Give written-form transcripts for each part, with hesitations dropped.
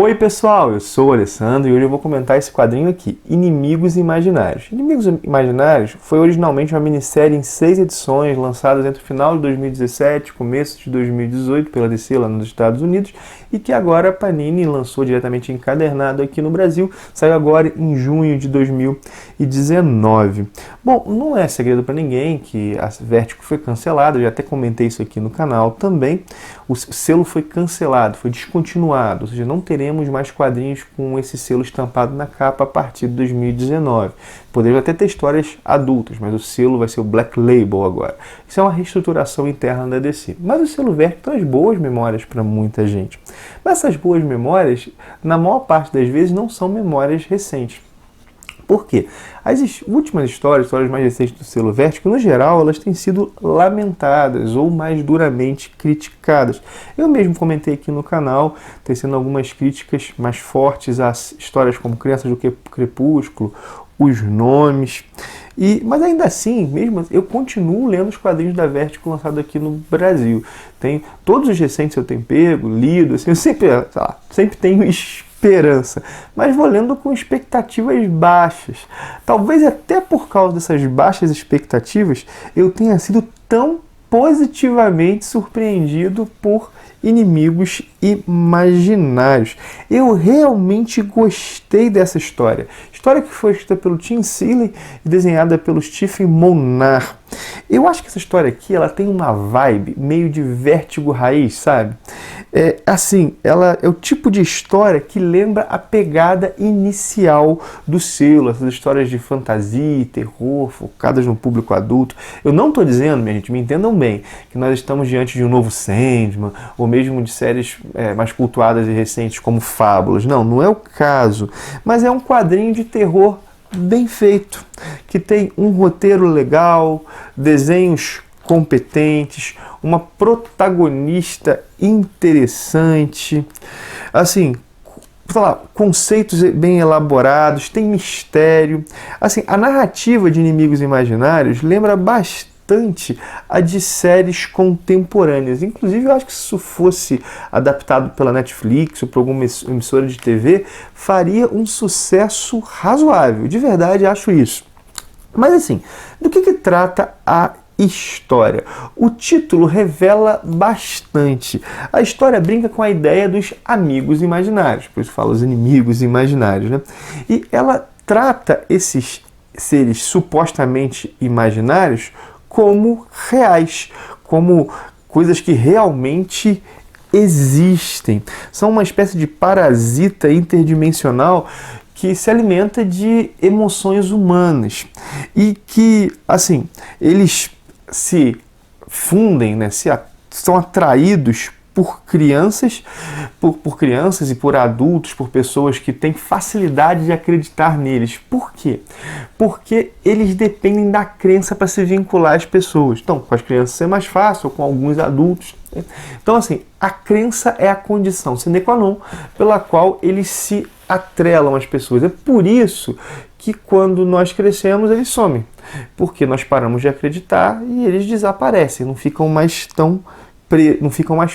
Oi pessoal, eu sou o Alessandro e hoje eu vou comentar esse quadrinho aqui, Inimigos Imaginários. Inimigos Imaginários foi originalmente uma minissérie em 6 edições, lançadas entre o final de 2017 e começo de 2018 pela DC lá nos Estados Unidos, e que agora a Panini lançou diretamente encadernado aqui no Brasil, saiu agora em junho de 2019. Bom, não é segredo para ninguém que a Vertigo foi cancelada, eu já até comentei isso aqui no canal também. O selo foi cancelado, foi descontinuado, ou seja, não teremos mais quadrinhos com esse selo estampado na capa a partir de 2019. Poderia até ter histórias adultas, mas o selo vai ser o Black Label agora. Isso é uma reestruturação interna da DC. Mas o selo Vertigo traz boas memórias para muita gente. Mas essas boas memórias, na maior parte das vezes, não são memórias recentes. Por quê? As últimas histórias mais recentes do selo Vertigo, no geral, elas têm sido lamentadas ou mais duramente criticadas. Eu mesmo comentei aqui no canal, tecendo algumas críticas mais fortes a histórias como Crianças do Crepúsculo, Os Nomes. Mas ainda assim, mesmo eu continuo lendo os quadrinhos da Vertigo lançados aqui no Brasil. Todos os recentes eu tenho pego, lido, assim, eu sempre tenho esperança, mas vou lendo com expectativas baixas. Talvez até por causa dessas baixas expectativas eu tenha sido tão positivamente surpreendido por Inimigos Imaginários. Eu realmente gostei dessa história. História que foi escrita pelo Tim Seeley e desenhada pelo Stephen Monar. Eu acho que essa história aqui, ela tem uma vibe meio de Vértigo raiz, sabe? Ela é o tipo de história que lembra a pegada inicial do selo, essas histórias de fantasia e terror focadas no público adulto. Eu não estou dizendo, minha gente, me entendam bem, que nós estamos diante de um novo Sandman, ou mesmo de séries mais cultuadas e recentes como Fábulas. Não é o caso, mas é um quadrinho de terror bem feito, que tem um roteiro legal, desenhos competentes, uma protagonista interessante, conceitos bem elaborados, tem mistério. A narrativa de Inimigos Imaginários lembra bastante a de séries contemporâneas. Inclusive, eu acho que se isso fosse adaptado pela Netflix ou por alguma emissora de TV, faria um sucesso razoável. De verdade, acho isso. Mas do que trata a história? O título revela bastante. A história brinca com a ideia dos amigos imaginários, por isso fala os inimigos imaginários, né? E ela trata esses seres supostamente imaginários como reais, como coisas que realmente existem. São uma espécie de parasita interdimensional que se alimenta de emoções humanas e que, eles se fundem, né, são atraídos por crianças e por adultos, por pessoas que têm facilidade de acreditar neles. Por quê? Porque eles dependem da crença para se vincular às pessoas. Então, com as crianças é mais fácil, ou com alguns adultos. Né? Então, a crença é a condição sine qua non pela qual eles se atrelam às pessoas. É por isso que quando nós crescemos, eles somem. Porque nós paramos de acreditar e eles desaparecem, não ficam mais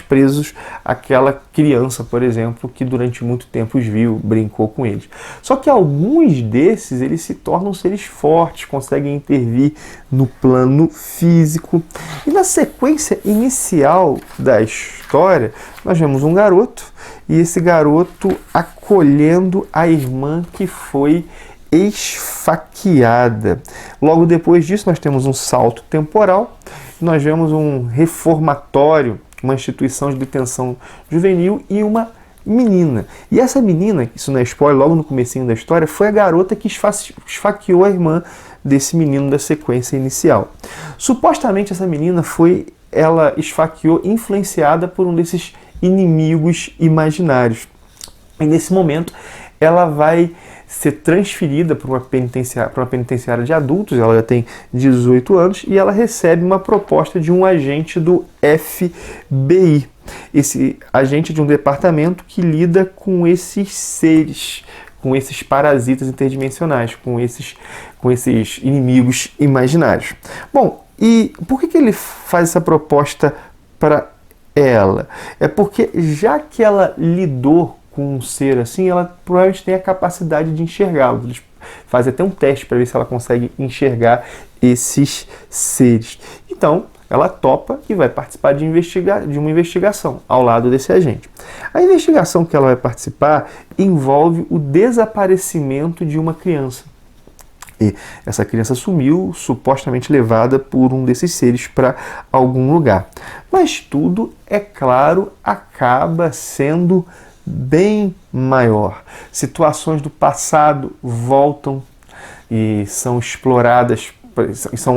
presos àquela criança, por exemplo, que durante muito tempo os viu, brincou com eles. Só que alguns desses, eles se tornam seres fortes, conseguem intervir no plano físico. E na sequência inicial da história, nós vemos um garoto, e esse garoto acolhendo a irmã que foi esfaqueada. Logo depois disso, nós temos um salto temporal, nós vemos um reformatório, uma instituição de detenção juvenil e uma menina. E essa menina, isso não é spoiler, logo no comecinho da história, foi a garota que esfaqueou a irmã desse menino da sequência inicial. Supostamente essa menina ela esfaqueou influenciada por um desses inimigos imaginários. E nesse momento ela vai ser transferida para uma penitenciária de adultos, ela já tem 18 anos, e ela recebe uma proposta de um agente do FBI. Esse agente de um departamento que lida com esses seres, com esses parasitas interdimensionais, com esses inimigos imaginários. Bom, e por que ele faz essa proposta para ela? É porque já que ela lidou com um ser assim, ela provavelmente tem a capacidade de enxergá-lo. Eles fazem até um teste para ver se ela consegue enxergar esses seres. Então, ela topa e vai participar de uma investigação ao lado desse agente. A investigação que ela vai participar envolve o desaparecimento de uma criança. E essa criança sumiu, supostamente levada por um desses seres para algum lugar. Mas tudo, é claro, acaba sendo bem maior. Situações do passado voltam e são exploradas,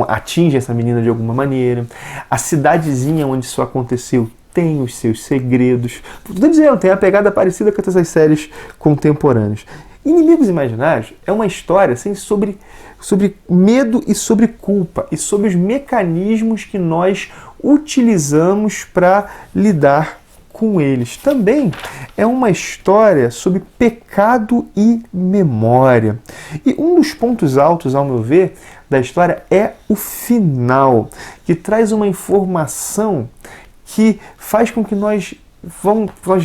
atingem essa menina de alguma maneira. A cidadezinha onde isso aconteceu tem os seus segredos. Estou dizendo, tem a pegada parecida com essas séries contemporâneas. Inimigos Imaginários é uma história assim, sobre medo e sobre culpa e sobre os mecanismos que nós utilizamos para lidar com eles. Também é uma história sobre pecado e memória. E um dos pontos altos, ao meu ver, da história é o final, que traz uma informação que faz com que nós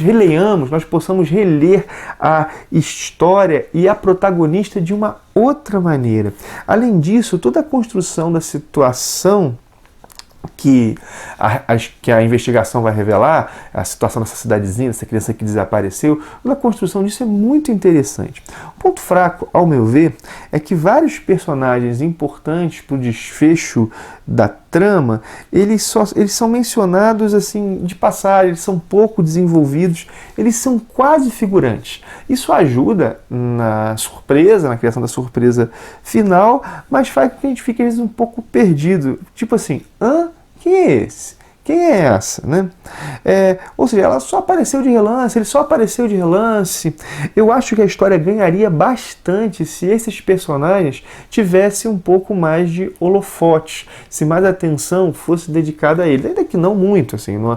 releiamos, nós possamos reler a história e a protagonista de uma outra maneira. Além disso, toda a construção da situação que a investigação vai revelar, a situação dessa cidadezinha, dessa criança que desapareceu, a construção disso é muito interessante. O ponto fraco, ao meu ver, é que vários personagens importantes para o desfecho da trama, eles são mencionados assim de passagem, eles são pouco desenvolvidos, eles são quase figurantes. Isso ajuda na surpresa, na criação da surpresa final, mas faz com que a gente fique às vezes um pouco perdido. Tipo assim, quem é esse? Quem é essa? Né? Ou seja, ela só apareceu de relance, ele só apareceu de relance. Eu acho que a história ganharia bastante se esses personagens tivessem um pouco mais de holofotes, se mais atenção fosse dedicada a eles. Ainda que não muito, assim, não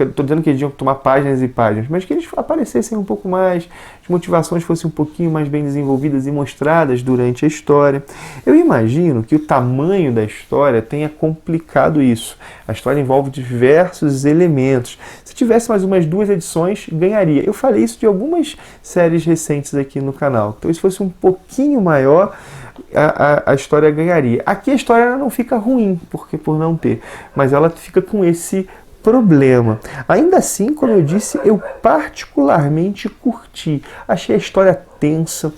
estou dizendo que eles iam tomar páginas e páginas, mas que eles aparecessem um pouco mais, as motivações fossem um pouquinho mais bem desenvolvidas e mostradas durante a história. Eu imagino que o tamanho da história tenha complicado isso. A história envolve diversos elementos. Se tivesse mais umas 2 edições, ganharia. Eu falei isso de algumas séries recentes aqui no canal. Então, se fosse um pouquinho maior, a história ganharia. Aqui a história não fica ruim, por não ter, mas ela fica com esse problema. Ainda assim, como eu disse, eu particularmente curti. Achei a história tensa,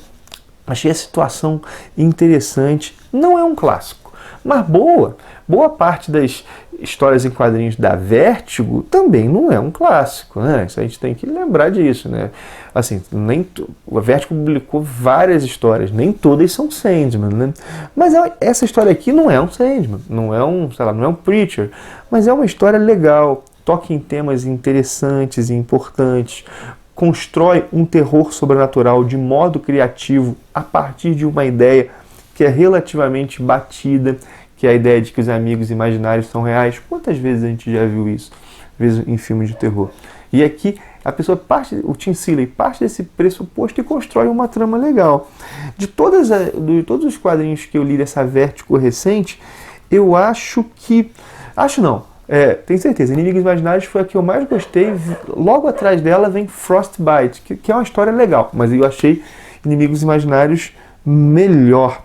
achei a situação interessante. Não é um clássico, mas boa parte das histórias em quadrinhos da Vértigo também não é um clássico, né? Isso a gente tem que lembrar disso, né? Assim, a Vértigo publicou várias histórias, nem todas são Sandman, né? Mas essa história aqui não é um Sandman, não é um Preacher, mas é uma história legal, toca em temas interessantes e importantes, constrói um terror sobrenatural de modo criativo a partir de uma ideia que é relativamente batida, que é a ideia de que os amigos imaginários são reais. Quantas vezes a gente já viu isso? Às vezes em filmes de terror. E aqui o Tim Seeley parte desse pressuposto e constrói uma trama legal. De todos os quadrinhos que eu li dessa Vértigo recente, eu acho que... tenho certeza, Inimigos Imaginários foi a que eu mais gostei. Logo atrás dela vem Frostbite, que é uma história legal, mas eu achei Inimigos Imaginários melhor,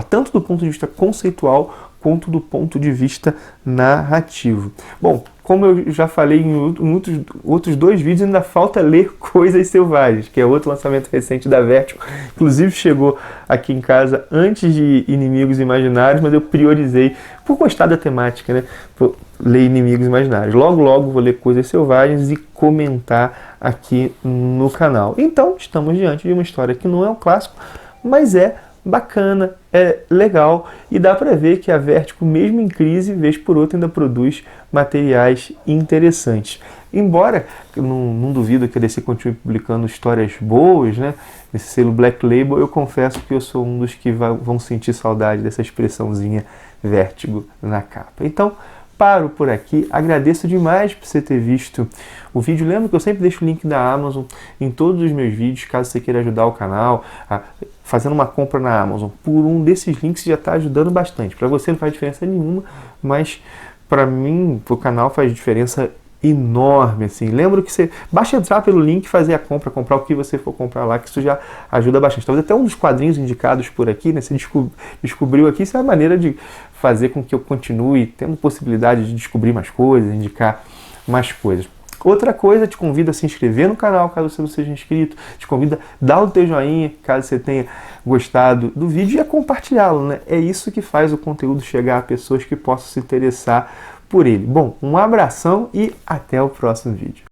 tanto do ponto de vista conceitual quanto do ponto de vista narrativo. Bom, como eu já falei em outros 2 vídeos, ainda falta ler Coisas Selvagens, que é outro lançamento recente da Vértigo. Inclusive chegou aqui em casa antes de Inimigos Imaginários, mas eu priorizei, por gostar da temática, né, por ler Inimigos Imaginários. Logo vou ler Coisas Selvagens e comentar aqui no canal. Então, estamos diante de uma história que não é um clássico, mas é bacana, é legal e dá para ver que a Vértigo, mesmo em crise, vez por outra, ainda produz materiais interessantes. Embora eu não duvido que a DC continue publicando histórias boas, né? Esse selo Black Label, eu confesso que eu sou um dos que vão sentir saudade dessa expressãozinha Vértigo na capa. Então, paro por aqui, agradeço demais por você ter visto o vídeo. Lembra que eu sempre deixo o link da Amazon em todos os meus vídeos, caso você queira ajudar o canal, fazendo uma compra na Amazon. Por um desses links já está ajudando bastante. Para você não faz diferença nenhuma, mas para mim, para o canal faz diferença enorme, assim. Lembra que você basta entrar pelo link e fazer a compra, comprar o que você for comprar lá, que isso já ajuda bastante. Talvez até um dos quadrinhos indicados por aqui, né? Você descobriu aqui, isso é a maneira de fazer com que eu continue tendo possibilidade de descobrir mais coisas, indicar mais coisas. Outra coisa, te convido a se inscrever no canal, caso você não seja inscrito. Te convido a dar o teu joinha, caso você tenha gostado do vídeo, e a compartilhá-lo, né? É isso que faz o conteúdo chegar a pessoas que possam se interessar por ele. Bom, um abração e até o próximo vídeo.